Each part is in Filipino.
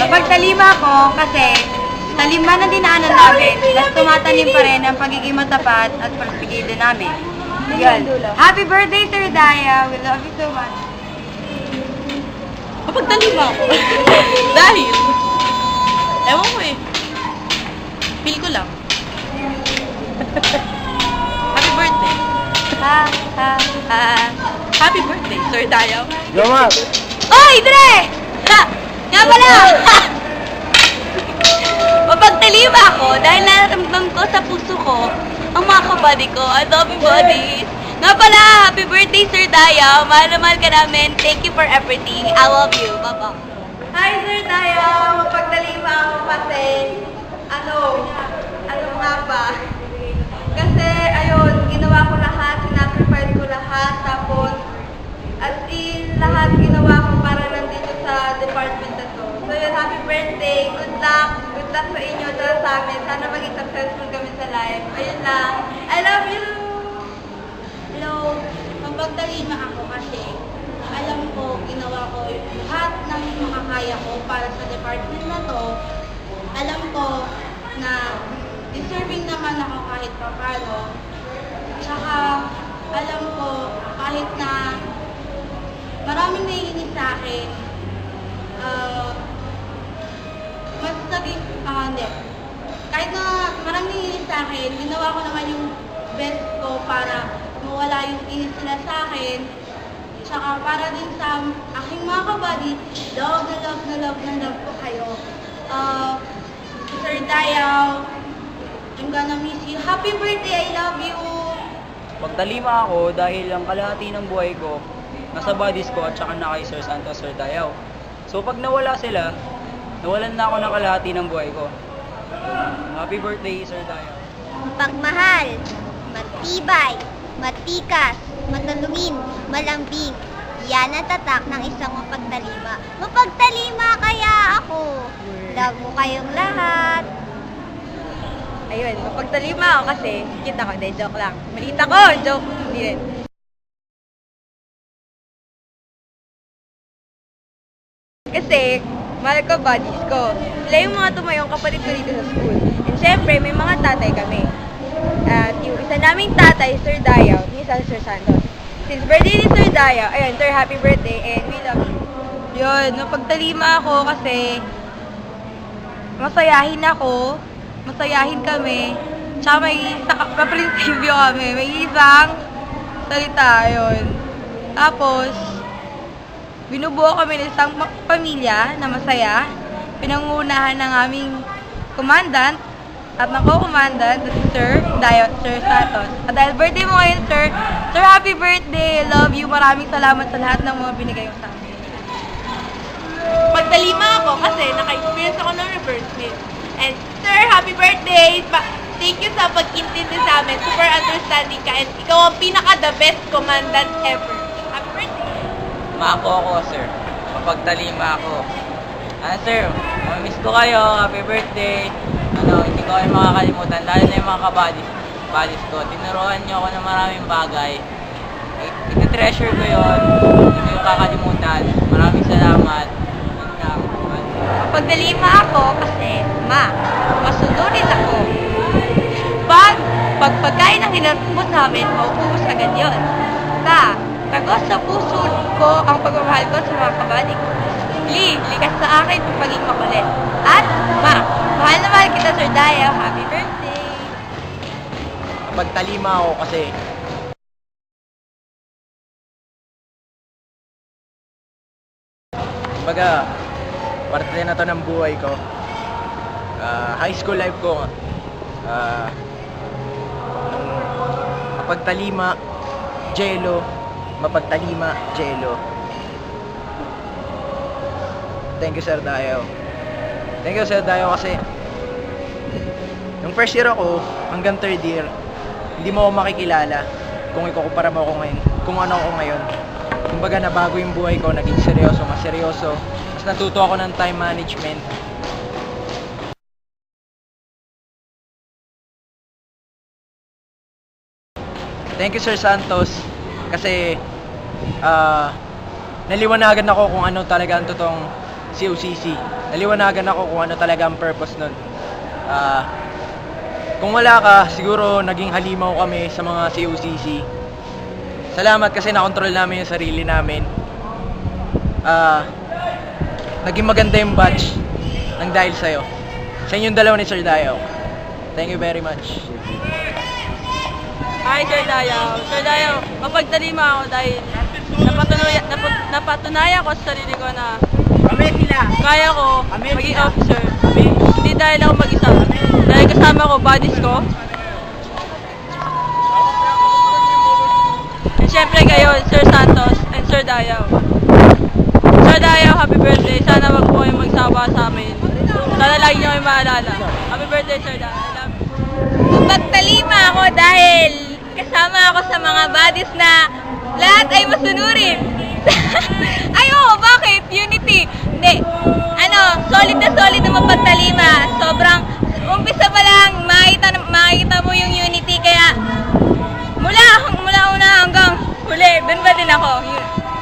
Napagtalima ko kasi talima na dinaanan namin, mas tumatanim pa rin ang pagiging matapat at pagpigilin namin. Yun. Happy birthday, Sir Daya. We love you so much. Napagtalima ako. Dahil, ewan ko eh. Feel ko lang. Happy birthday. Ha, ha, ha. Happy birthday, Sir Dayaw. Yoma! Oy, Dre! Ha! Nga pala! Ha! Mapagtalima ako dahil nararamdam ko sa puso ko ang mga kabady ko. I love you, buddies. Nga pala, happy birthday, Sir Dayaw. Mahal na mahal ka namin. Thank you for everything. I love you. Bye-bye. Hi, Sir Daya! Mapagtalima ako kasi, ano nga ba? Kasi, ayun, ginawa ko lahat, sinacrifice ko lahat, tapos, as in, lahat ginawa ko para lang dito sa department na to. So, yun, happy birthday, good luck sa inyo, at sa amin. Sana maging successful kami sa life. Ayun lang. I love you! Hello, mapagtalima ako kasi alam ko, ginawa ko lahat ng makakaya ko para sa department na to. Alam ko na deserving naman ako kahit pa paano. Tsaka alam ko kahit na maraming naiinis sa akin, mas naging, hindi. Kahit na maraming naiinis sa akin, ginawa ko naman yung best ko para mawala yung inis nila sa akin. Tsaka para din sa aking mga kabady, love ko kayo. Sir Dayaw, I'm gonna miss you. Happy birthday, I love you! Magtalima ako dahil ang kalahati ng buhay ko nasa buddies ko at saka na kay Sir Santos, Sir Dayaw. So pag nawala sila, nawalan na ako ng kalahati ng buhay ko. Happy birthday, Sir Dayaw. Pagmahal, matibay, matikas, matalungin, malambing. Yan ang tatak ng isang mapagtalima. Mapagtalima kaya ako. Love mo kayong lahat. Ayun, mapagtalima ako kasi, kita ko, hindi, joke lang. Malita ko, joke, hindi rin. Kasi, mahal ko buddies ko. Sila yung mga tumayong kapatid ko dito sa school. And syempre, may mga tatay kami. At yung isa naming tatay, Sir Dayaw, yung isa Sir Santos. Since birthday ni Sir Dayaw, ayun, Sir, happy birthday, and we love you. Yun, napagtalima ako kasi masayahin ako, masayahin kami, tsaka may paprinsipyo kami, may isang salita, yun. Tapos, binubuo kami ng isang pamilya na masaya, pinangunahan ng aming commandant, at ng co-commandant, Sir Dayaw, Sir Santos. At dahil birthday mo ngayon, Sir, Sir, happy birthday! Love you! Maraming salamat sa lahat ng mga binigay mo sa amin. Pagtalima ako kasi naka-experience ako ng reverse meal. And Sir, happy birthday! Thank you sa pag-intindi sa amin. Super understanding ka and ikaw ang pinaka-the best commandant ever. Happy birthday! Mako ako, Sir. Mapagtalima ako. Sir, miss ko kayo. Happy birthday. Hindi ko kayo makakalimutan. Lalo na yung mga kabadis ko. Tinuruan niyo ako ng maraming bagay. Iti-treasure ko yun. Hindi ko yung kakalimutan. Maraming salamat. Yun lang. Pagdalima ako kasi, masunurin ako. Pag pagkain ang hinarapos namin, mauubos agad yun. Tagos sa puso ko ang pagmamahal ko sa mga kabady ko. Likas sa akin ang pagiging makulit. At, mahal na mahal kita, Sir Dayaw. Happy birthday! Pagtalima ako kasi baga, parte na to ng buhay ko. High school life ko. Mapagtalima, Jello. Mapagtalima, Jello. Thank you, Sir Dayaw. Thank you, Sir Dayaw, kasi yung first year ako hanggang third year, hindi mo ako makikilala kung ikukumpara mo ako ngayon, kung ano ako ngayon. Kumbaga, nabago yung buhay ko, naging seryoso, mas seryoso. Mas natuto ako ng time management. Thank you, Sir Santos, kasi naliwanagan ako kung ano talaga ang totoong COCC. Naliwanagan ako kung ano talaga ang purpose nun. Kung wala ka, siguro naging halimaw kami sa mga COCC. Salamat kasi nakontrol namin yung sarili namin. Naging maganda yung batch ng dahil sa'yo. Sa inyong dalawa ni Sir Dayo. Thank you very much. Hi, Sir Dayo. Sir Dayo, mapagtalima ako dahil napatunayan ko sa sarili ko na kaya ko maging officer. Hindi dahil ako mag-isa. Dahil kasama ko, buddies ko. And syempre kayo, Sir Santos and Sir Dayo. Sir Dayo, happy birthday. Sana wag po kayong magsawa sa amin. Sana lagi niyo kayo maalala. Happy birthday, Sir Dayo. I love you. Mapagtalima ako dahil kasama ako sa mga buddies na lahat ay masunurin. Ay, oo, bakit? Unity. Hindi. Solid na mapagtalima. Sobrang, umpisa pa lang, makikita mo yung unity. Kaya, mula una hanggang huli, dun pa din ako.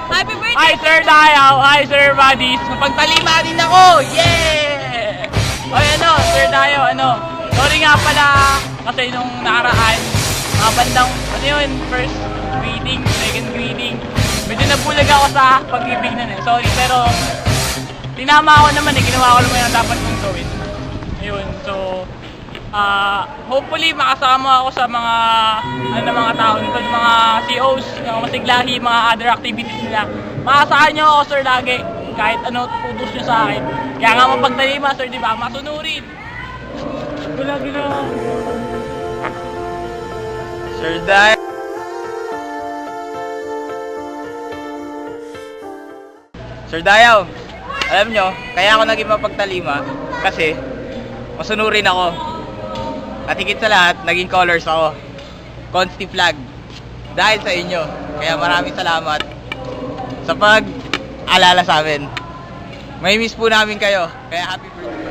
Happy birthday! Hi Sir Dayo! Hi Sir Buddies! Mapagtalima din ako! Yeah! Oy Sir Dayo, sorry nga pala kasi nung nakaraan, mga bandang, first greeting, second greeting, medyo nabulag ako sa pag-ibig nun eh. Sorry, pero tinama ako naman ginawa ko naman yung dapat kong gawin. Ayun, so, hopefully makasama ako sa mga mga tao nito, mga COs, mga masiglahi, mga other activities nila. Maasahan nyo ako sir lagi, kahit ano tutos nyo sa akin. Kaya nga mapagtalima sir, di ba? Masunurin. Wala ginawa. Sir Dayo. Sir Dayo, alam nyo, kaya ako naging mapagtalima kasi masunurin ako. At higit sa lahat, naging colors ako. Consti flag. Dahil sa inyo. Kaya maraming salamat sa pag-alala sa amin. May miss po namin kayo. Kaya happy birthday.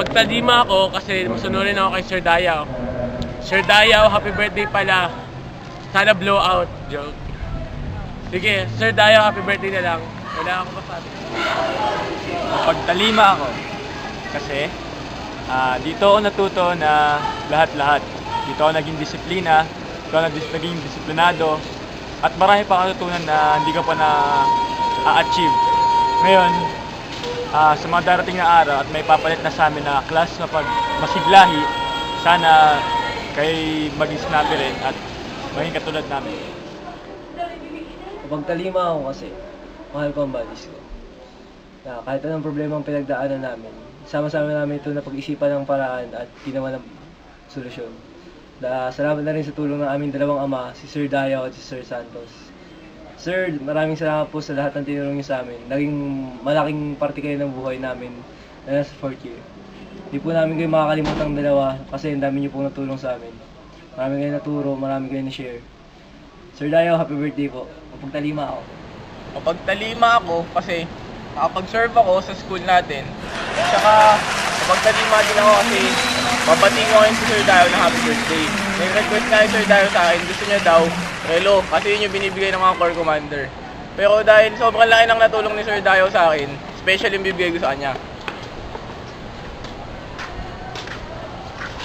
Pagtalima ako kasi masunurin ako kay Sir Dayo. Sir Dayo, happy birthday pala. Sana blow out. Joke. Sige, Sir Dayo, happy birthday na lang. Wala akong masabi. Pagtalima ako kasi dito ako natuto na lahat-lahat. Dito ako naging disiplina, dito ako naging disiplinado, at marami pa katutunan na hindi ka pa na-achieve. Ngayon, sa mga darating na araw at may papalit na sa amin na class na masiglahi, sana kay maging snappy rin at maging katulad namin. Pagtalima ako kasi mahal ko ang buddies ko. Na kahit anong problema ang pinagdaanan namin, sama-sama namin ito na pag-isipan ng paraan at ginawa ng solusyon. Salamat na rin sa tulong ng aming dalawang ama, si Sir Dayo at si Sir Santos. Sir, maraming salamat po sa lahat ng tinulong niyo sa amin. Naging malaking parte kayo ng buhay namin na nasa 4th year. Hindi po namin kayo makakalimutan ng dalawa kasi ang dami niyo pong natulong sa amin. Marami kayo naturo, marami kayo na-share. Sir Dayo, happy birthday po. Mapagtalima ako. Mapagtalima ako kasi nakapag-serve ako sa school natin. Tsaka, mapagtalima din ako kasi babating ko ngayon si Sir Dayo na happy birthday. Nag-request nga yung Sir Dayo sa akin, gusto niya daw relo kasi yun yung binibigay ng mga Corps Commander. Pero dahil sobrang laki ng natulong ni Sir Dayo sa akin, special yung bibigay ko sa kanya.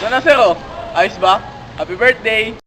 So na sir, ayos ba? Happy birthday!